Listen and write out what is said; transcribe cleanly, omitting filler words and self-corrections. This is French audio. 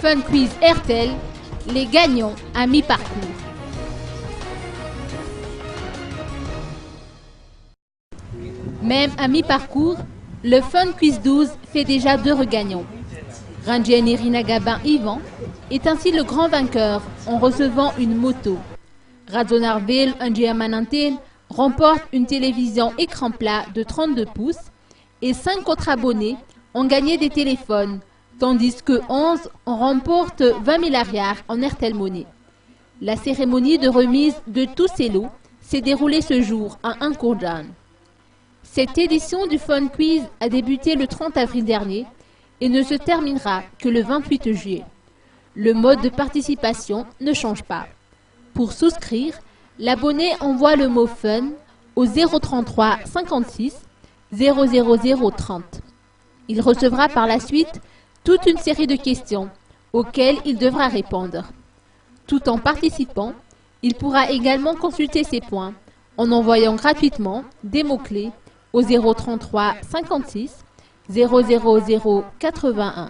Fun Quiz RTL, les gagnants à mi-parcours. Même à mi-parcours, le Fun Quiz 12 fait déjà 2 regagnants. Rangien Irina Gabin Ivan est ainsi le grand vainqueur en recevant une moto. Radzonarville Manantin remporte une télévision écran plat de 32 pouces et 5 autres abonnés ont gagné des téléphones, tandis que 11 remportent 20 000 arrières en RTL Money. La cérémonie de remise de tous ces lots s'est déroulée ce jour à Ankourdan. Cette édition du Fun Quiz a débuté le 30 avril dernier et ne se terminera que le 28 juillet. Le mode de participation ne change pas. Pour souscrire, l'abonné envoie le mot FUN au 033 56 00030. Il recevra par la suite toute une série de questions auxquelles il devra répondre. Tout en participant, il pourra également consulter ses points en envoyant gratuitement des mots-clés au 033 56 000 81.